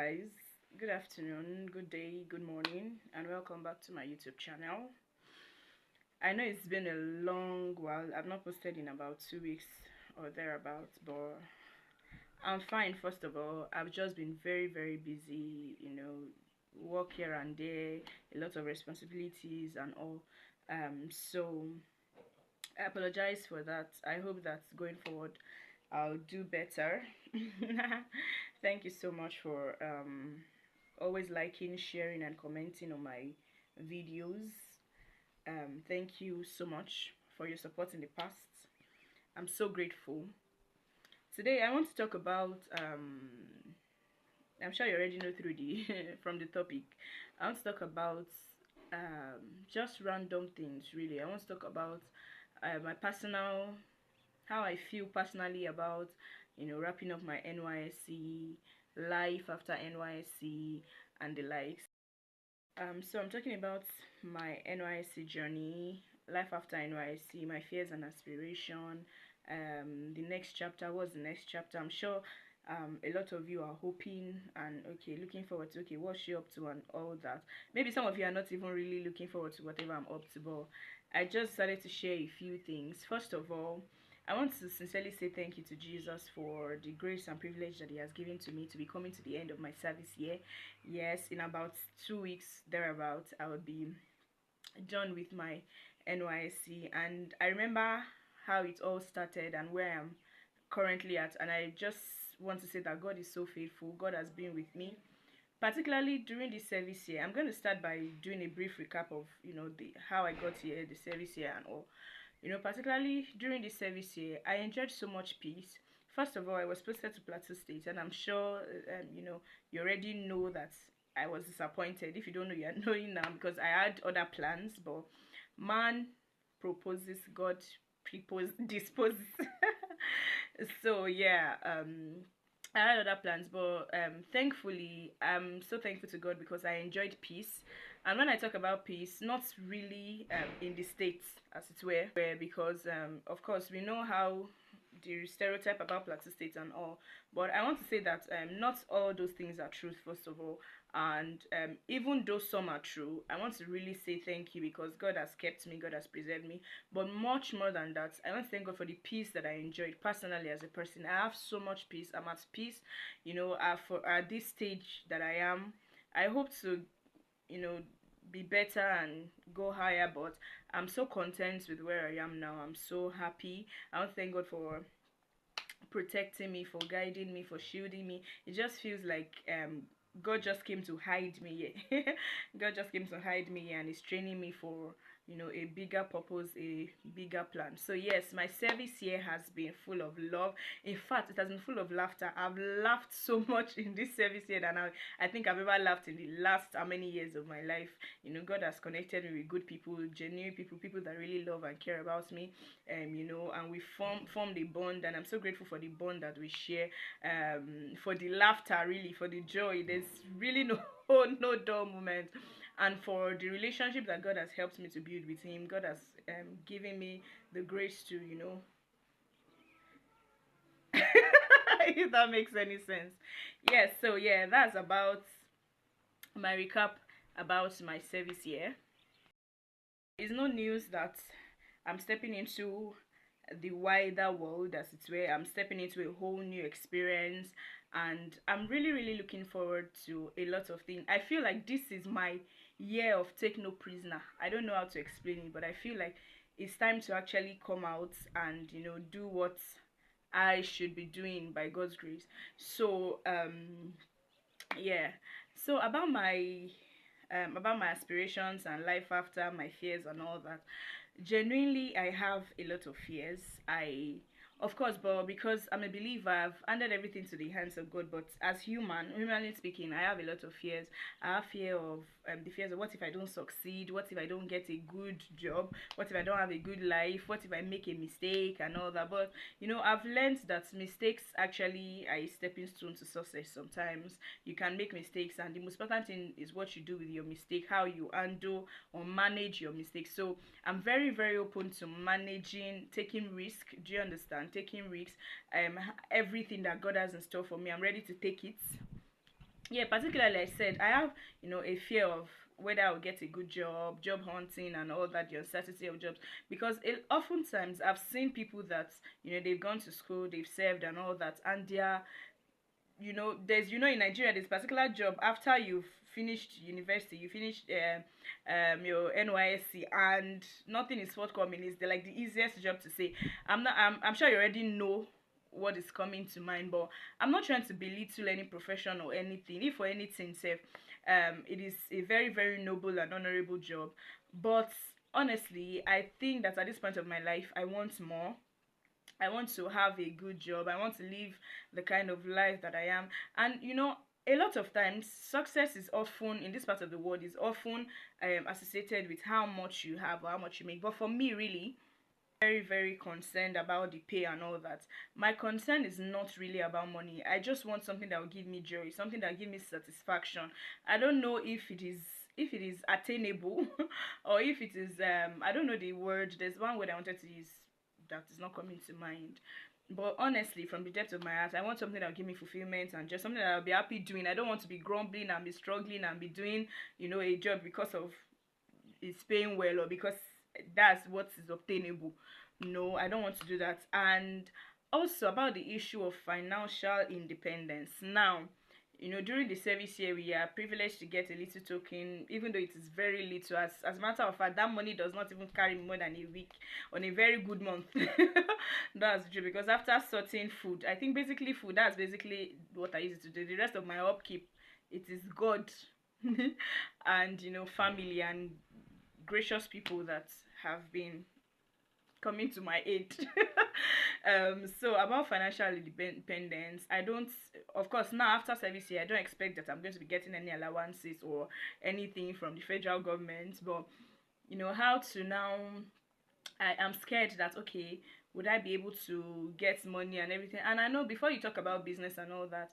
guys, good afternoon, good day, good morning, and welcome back to my YouTube channel. I know it's been a long while. I've not posted in about 2 weeks or thereabouts, but I'm fine. First of all, I've just been very busy, work here and there, a lot of responsibilities and all. So I apologize for that. I hope that going forward I'll do better. Thank you so much for always liking, sharing, and commenting on my videos. Thank you so much for your support in the past. I'm so grateful. Today, I want to talk about. I'm sure you already know through the from the topic. I want to talk about just random things. Really, I want to talk about my personal, how I feel personally about wrapping up my NYSC, life after NYSC, and the likes. So I'm talking about my NYSC journey, life after NYSC, my fears and aspiration. The next chapter. What's the next chapter? I'm sure a lot of you are hoping and looking forward to what's she up to and all that. Maybe some of you are not even really looking forward to whatever I'm up to, but I just decided to share a few things. First of all, I want to sincerely say thank you to Jesus for the grace and privilege that he has given to me to be coming to the end of my service year. Yes, in about 2 weeks thereabouts, I will be done with my NYSC, and I remember how it all started and where I'm currently at, and I just want to say that God is so faithful. God has been with me, particularly during this service year. I'm going to start by doing a brief recap of the how I got here, the service year and all. Particularly during this service year, I enjoyed so much peace. First of all, I was posted to Plateau State, and I'm sure you already know that I was disappointed. If you don't know, you're knowing now, because I had other plans, but man proposes, God disposes. So yeah, I had other plans, but thankfully, I'm so thankful to God because I enjoyed peace. And when I talk about peace, not really in the States, as it were, because of course we know how the stereotype about Plateau State and all, but I want to say that not all those things are true, first of all, and even though some are true, I want to really say thank you because God has kept me, God has preserved me, but much more than that, I want to thank God for the peace that I enjoyed personally as a person. I have so much peace. I'm at peace, for at this stage that I am. I hope to, be better and go higher, but I'm so content with where I am now. I'm so happy. I want to thank God for protecting me, for guiding me, for shielding me. It just feels like God just came to hide me here. God just came to hide me here and is training me for a bigger purpose, a bigger plan. So yes, my service here has been full of love. In fact, it has been full of laughter. I've laughed so much in this service here than I think I've ever laughed in the last how many years of my life. God has connected me with good people, genuine people, people that really love and care about me. And we formed a bond, and I'm so grateful for the bond that we share, for the laughter, really, for the joy. There's really no no dull moment, and for the relationship that God has helped me to build with him. God has given me the grace to if that makes any sense. Yes, so yeah, that's about my recap about my service year. It's no news that I'm stepping into the wider world, as it's where I'm stepping into a whole new experience, and I'm really looking forward to a lot of things. I feel like this is my year of take no prisoner. I don't know how to explain it, but I feel like it's time to actually come out and do what I should be doing by God's grace. So yeah, so about my aspirations and life after, my fears and all that. Genuinely, I have a lot of fears. Of course, but because I'm a believer, I've handed everything to the hands of God. But as humanly speaking, I have a lot of fears. I have fear of the fears of what if I don't succeed? What if I don't get a good job? What if I don't have a good life? What if I make a mistake and all that? But I've learned that mistakes actually are a stepping stone to success. Sometimes you can make mistakes, and the most important thing is what you do with your mistake, how you handle or manage your mistakes. So I'm very open to managing, taking risk. Do you understand? Taking risks. Everything that God has in store for me, I'm ready to take it. yeah, particularly I said I have, a fear of whether I'll get a good job, job hunting and all that, the uncertainty of jobs. Because oftentimes I've seen people that, they've gone to school, they've served and all that, and they're, there's, in Nigeria, there's particular job after you've finished university, you finished your NYSC, and nothing is forthcoming. It's like the easiest job to say. I'm sure you already know what is coming to mind, but I'm not trying to belittle any profession or anything. If for anything, self, it is a very, very noble and honorable job. But honestly, I think that at this point of my life, I want more. I want to have a good job. I want to live the kind of life that I am. And a lot of times, success is often, in this part of the world, is often associated with how much you have or how much you make. But for me, really, very, very concerned about the pay and all that. My concern is not really about money. I just want something that will give me joy, something that will give me satisfaction. I don't know if it is attainable or if it is I don't know the word. There's one word I wanted to use that is not coming to mind. But honestly, from the depth of my heart, I want something that will give me fulfillment and just something that I'll be happy doing. I don't want to be grumbling and be struggling and be doing, a job because of it's paying well or because that's what is obtainable. No, I don't want to do that. And also about the issue of financial independence. Now, during the service year, we are privileged to get a little token, even though it is very little. As a matter of fact, that money does not even carry more than a week on a very good month. That's true, because after sorting food, I think basically food, that's basically what I use to do. The rest of my upkeep, it is God and family and gracious people that have been coming to my aid. So about financial independence, I don't, of course, now after service year, I don't expect that I'm going to be getting any allowances or anything from the federal government. But how to now, I am scared that, okay, would I be able to get money and everything? And I know before you talk about business and all that,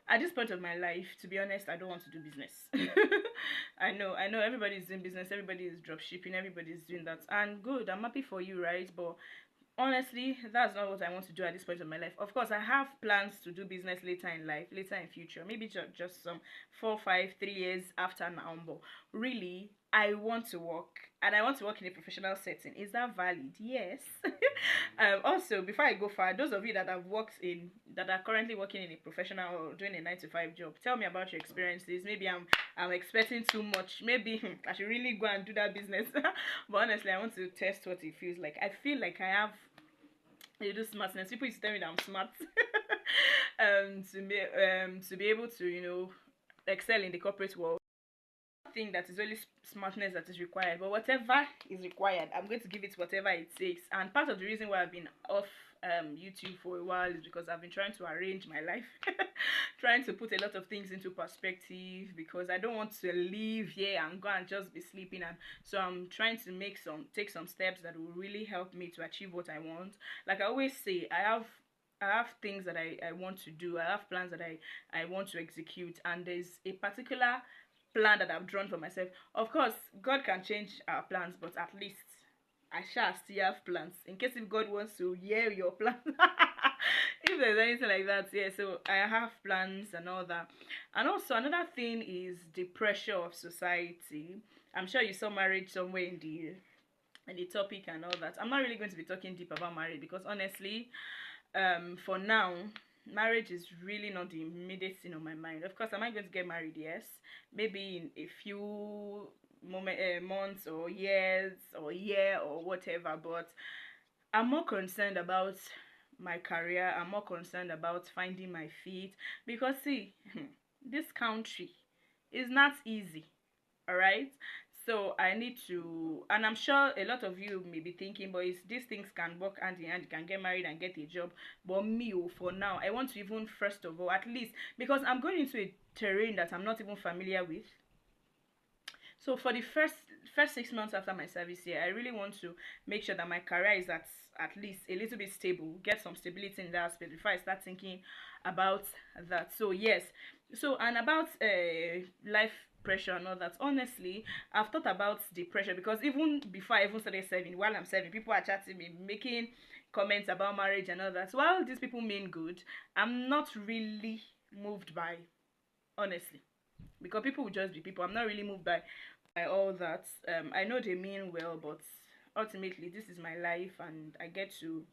at this point of my life, to be honest, I don't want to do business. I know everybody is doing business, everybody is drop shipping, everybody is doing that. And good, I'm happy for you, right? But honestly, that's not what I want to do at this point of my life. Of course, I have plans to do business later in life, later in future, maybe just some 4, 5, 3 years after now. But really, I want to work, and I want to work in a professional setting. Is that valid? Yes. Also, before I go far, those of you that are currently working in a professional or doing a 9 to 5 job, tell me about your experiences. Maybe I'm expecting too much. Maybe I should really go and do that business. But honestly, I want to test what it feels like. I feel like I have a little smartness. People used to tell me that I'm smart. To be able to excel in the corporate world. Think that is only smartness that is required, but whatever is required, I'm going to give it whatever it takes. And part of the reason why I've been off YouTube for a while is because I've been trying to arrange my life, trying to put a lot of things into perspective, because I don't want to leave here and go and just be sleeping. And so I'm trying to take some steps that will really help me to achieve what I want. Like I always say, I have things that I want to do. I have plans that I want to execute, and there's a particular plan that I've drawn for myself. Of course, God can change our plans, but at least I shall still have plans in case if God wants to hear your plan. If there's anything like that, yeah. So I have plans and all that. And also another thing is the pressure of society. I'm sure you saw marriage somewhere in the topic and all that. I'm not really going to be talking deep about marriage because honestly, for now, marriage is really not the immediate thing on my mind. Of course, am I going to get married? Yes, maybe in a few months or years or year or whatever. But I'm more concerned about my career. I'm more concerned about finding my feet because see, this country is not easy. All right, so I need to, and I'm sure a lot of you may be thinking, but these things can work hand in hand. You can get married and get a job. But me, for now, I want to even first of all, at least because I'm going into a terrain that I'm not even familiar with. So for the first 6 months after my service year, I really want to make sure that my career is at least a little bit stable, get some stability in that aspect before I start thinking about that. So yes, so and about life pressure and all that. Honestly, I've thought about the pressure because even before I even started serving, while I'm serving, people are chatting me, making comments about marriage and all that. So while these people mean good, I'm not really moved by honestly, because people will just be people. I'm not really moved by all that. I know they mean well, but ultimately this is my life, and I get to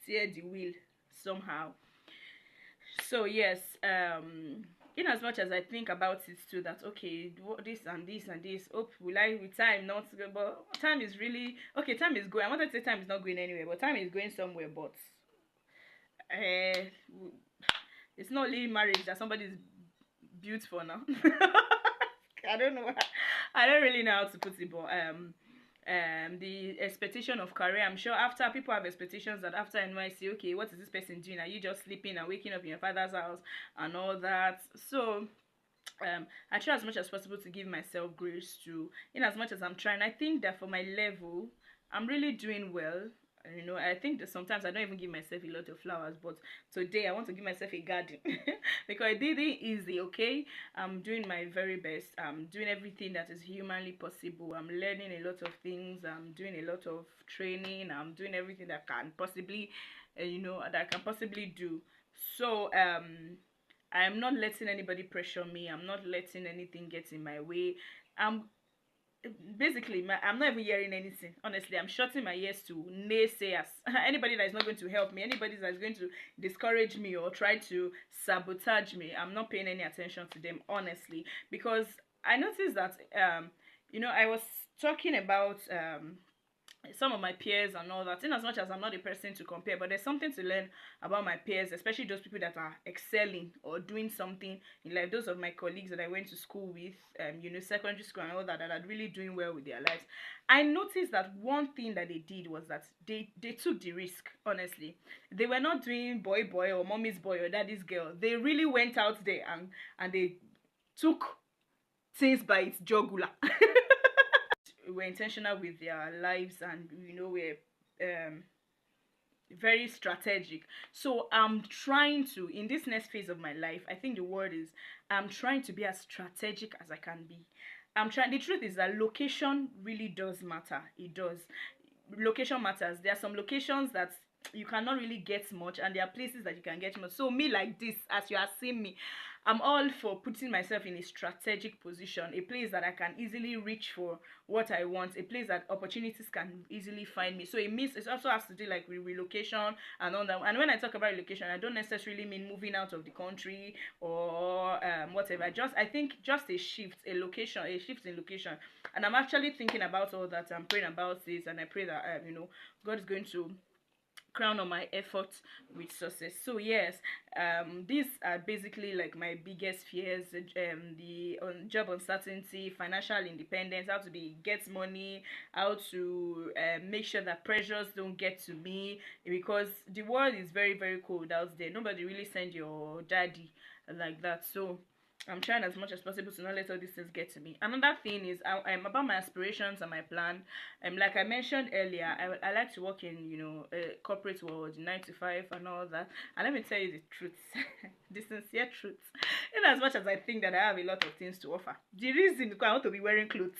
steer the wheel somehow. So yes, in as much as I think about it too, that okay, this and this and this, oh, will I with time not go, but time is really okay. Time is going. I wanted to say time is not going anywhere, but time is going somewhere. But uh, it's not only marriage that somebody's built for now. I don't know. I don't really know how to put it, but the expectation of career. I'm sure after people have expectations that after NYSC, okay, what is this person doing? Are you just sleeping and waking up in your father's house and all that? So I try as much as possible to give myself grace to, in as much as I'm trying. I think that for my level, I'm really doing well. You know, I think that sometimes I don't even give myself a lot of flowers, but today I want to give myself a garden because I did it easy. Okay, I'm doing my very best. I'm doing everything that is humanly possible. I'm learning a lot of things. I'm doing a lot of training. I'm doing everything that can possibly, that I can possibly do. So I am not letting anybody pressure me. I'm not letting anything get in my way. I'm basically I'm not even hearing anything. Honestly, I'm shutting my ears to naysayers. Anybody that is not going to help me, anybody that is going to discourage me or try to sabotage me, I'm not paying any attention to them, honestly, because I noticed that I was talking about some of my peers and all that, in as much as I'm not a person to compare, but there's something to learn about my peers, especially those people that are excelling or doing something in life. Those of my colleagues that I went to school with, secondary school and all that, that are really doing well with their lives. I noticed that one thing that they did was that they took the risk. Honestly, they were not doing boy boy or mommy's boy or daddy's girl. They really went out there and they took things by its jugular. Were intentional with their lives, and were um very strategic. So I'm trying to, in this next phase of my life, I think the word is, I'm trying to be as strategic as I can be. I'm trying. The truth is that location really does matter. It does. Location matters. There are some locations that you cannot really get much, and there are places that you can get much. So me, like this, as you are seeing me, I'm all for putting myself in a strategic position, a place that I can easily reach for what I want, a place that opportunities can easily find me. So it means it also has to do like with relocation and all that. And when I talk about relocation, I don't necessarily mean moving out of the country or whatever. I think just a shift, a shift in location. And I'm actually thinking about all that. I'm praying about this, and I pray that God is going to crown on my efforts with success. So yes, these are basically like my biggest fears: the job uncertainty, financial independence, how to get money, how to make sure that pressures don't get to me, because the world is very very cold out there. Nobody really send your daddy like that. So I'm trying as much as possible to not let all these things get to me. Another thing is I'm about my aspirations and my plan. Like I mentioned earlier, I like to work in corporate world, 9 to 5 and all that. And let me tell you the truth, the sincere truth. In as much as I think that I have a lot of things to offer, the reason because I want to be wearing clothes.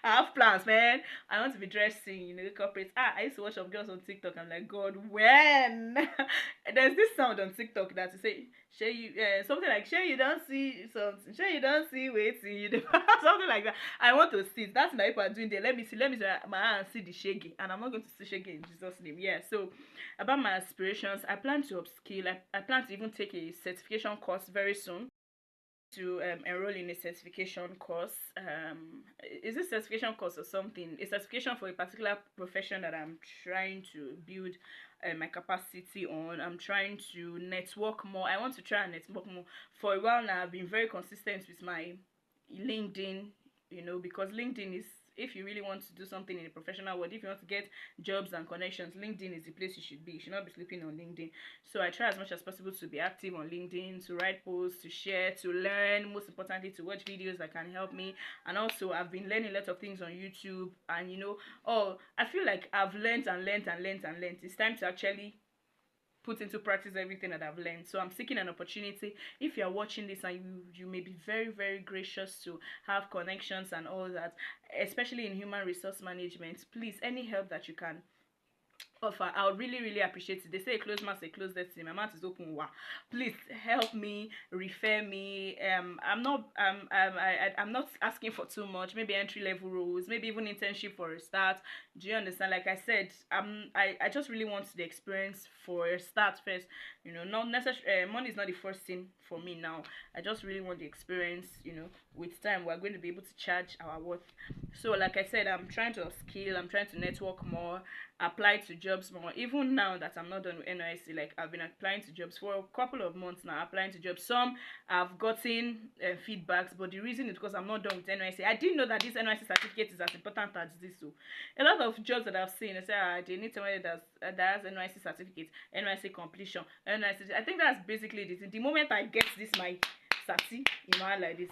I have plans, man. I want to be dressing, corporate. I used to watch some girls on TikTok. I'm like, God, when? There's this sound on TikTok that to say, "Share you," something like, "Share you don't see something, share you don't see waiting," something like that. I want to see. That's what people are doing there. Let me see my eye and see the shaggy, and I'm not going to see shaggy in Jesus' name. Yeah. So about my aspirations, I plan to upskill. I plan to even take a certification course very soon, to enroll in a certification course. Is this certification course or something? A certification for a particular profession that I'm trying to build my capacity on. I'm trying to network more. I want to try and network more. For a while now, I've been very consistent with my LinkedIn, because LinkedIn is, if you really want to do something in a professional world, if you want to get jobs and connections, LinkedIn is the place you should be. You should not be sleeping on LinkedIn. So I try as much as possible to be active on LinkedIn, to write posts, to share, to learn, most importantly to watch videos that can help me. And also I've been learning a lot of things on YouTube, and I feel like I've learned and learned and learned and learned. It's time to actually put into practice everything that I've learned. So I'm seeking an opportunity. If you're watching this and you may be very very gracious to have connections and all that, especially in human resource management, please, any help that you can offer, I would really really appreciate it. They say a closed mouth is a closed destiny. My mouth is open. Wow, please help me, refer me. I'm not asking for too much. Maybe entry level roles, maybe even internship for a start. Do you understand? Like I said, I just really want the experience for a start first. Not necessarily money is not the first thing for me now. I just really want the experience. With time we're going to be able to charge our worth. So like I said, I'm trying to upskill, I'm trying to network more, apply to jobs more. Even now that I'm not done with NYSC, like I've been applying to jobs for a couple of months now, applying to jobs. Some I've gotten feedbacks, but the reason is because I'm not done with NYSC. I didn't know that this NYSC certificate is as important as this. So a lot of jobs that I've seen, I say they need somebody that has NYSC certificate, NYSC completion, NYSC. I think that's basically this. The moment I get this my sati in my hand like this,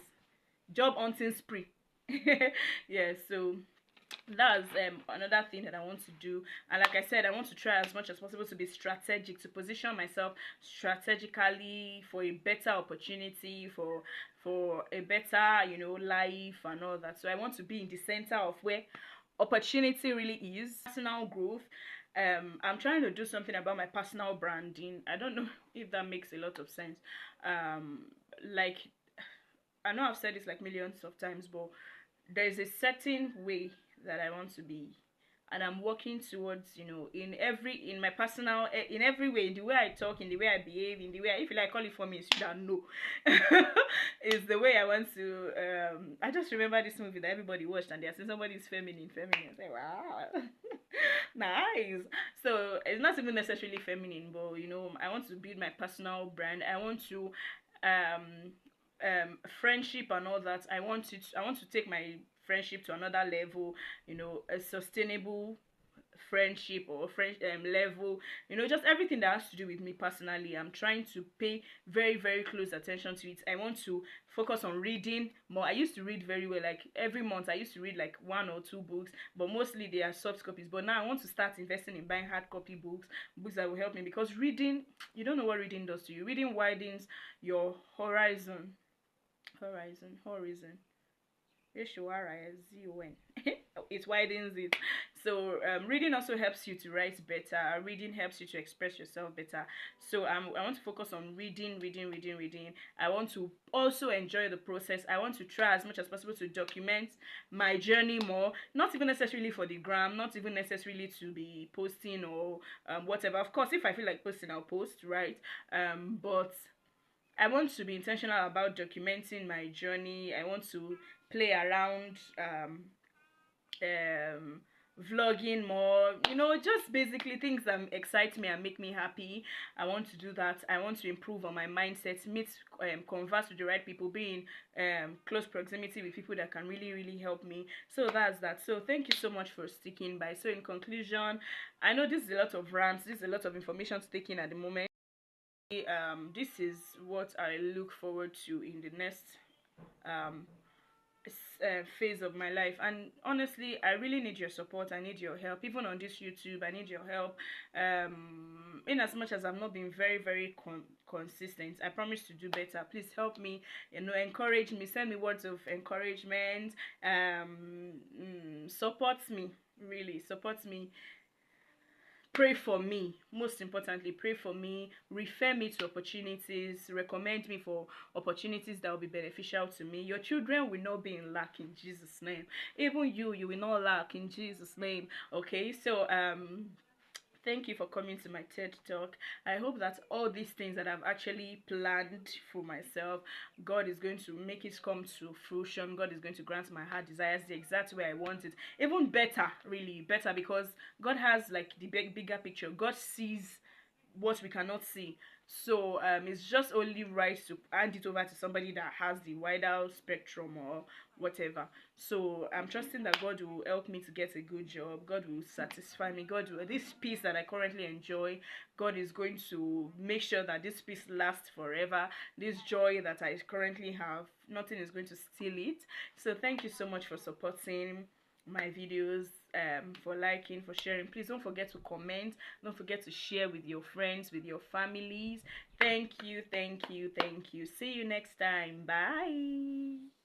job hunting spree. Yeah, so that's another thing that I want to do. And like I said, I want to try as much as possible to be strategic, to position myself strategically for a better opportunity, for a better life and all that. So I want to be in the center of where opportunity really is. Personal growth. I'm trying to do something about my personal branding. I don't know if that makes a lot of sense. Like, I know I've said this like millions of times, but there's a certain way that I want to be, and I'm working towards, in my personal, in every way, in the way I talk, in the way I behave, in the way if you like call it for me, you should know. Is the way I want to. I just remember this movie that everybody watched, and they're saying somebody's feminine. I say, wow, nice. So it's not even necessarily feminine, but I want to build my personal brand. I want to friendship and all that. I want to take my friendship to another level, a sustainable friendship or friend level, just everything that has to do with me personally. I'm trying to pay very very close attention to it. I want to focus on reading more. I used to read very well, like every month I used to read like 1 or 2 books, but mostly they are soft copies. But now I want to start investing in buying hard copy books that will help me, because reading, you don't know what reading does to you. Reading widens your horizon. H-O-R-I-Z-O-N. It widens it. So reading also helps you to write better. Reading helps you to express yourself better. So I want to focus on reading. I want to also enjoy the process. I want to try as much as possible to document my journey more. Not even necessarily for the gram, not even necessarily to be posting or whatever. Of course, if I feel like posting, I'll post, right? But I want to be intentional about documenting my journey. I want to play around, vlogging more, just basically things that excite me and make me happy. I want to do that. I want to improve on my mindset, converse with the right people, be in close proximity with people that can really really help me. So that's that. So thank you so much for sticking by. So in conclusion, I know this is a lot of rants, this is a lot of information to take in at the moment. This is what I look forward to in the next phase of my life. And honestly, I really need your support. I need your help. Even on this YouTube, I need your help. In as much as I've not been very very consistent, I promise to do better. Please help me, encourage me, send me words of encouragement, support me, really support me. Pray for me. Most importantly, pray for me. Refer me to opportunities. Recommend me for opportunities that will be beneficial to me. Your children will not be in lack in Jesus' name. Even you will not lack in Jesus' name. Okay, so thank you for coming to my TED Talk. I hope that all these things that I've actually planned for myself, God is going to make it come to fruition. God is going to grant my heart desires the exact way I want it. Even better, really better, because God has like the bigger picture. God sees what we cannot see. So it's just only right to hand it over to somebody that has the wider spectrum or whatever. So I'm trusting that God will help me to get a good job. God will satisfy me. God will, this peace that I currently enjoy, God is going to make sure that this peace lasts forever. This joy that I currently have, nothing is going to steal it. So thank you so much for supporting my videos, for liking, for sharing. Please don't forget to comment, don't forget to share with your friends, with your families. Thank you. See you next time. Bye.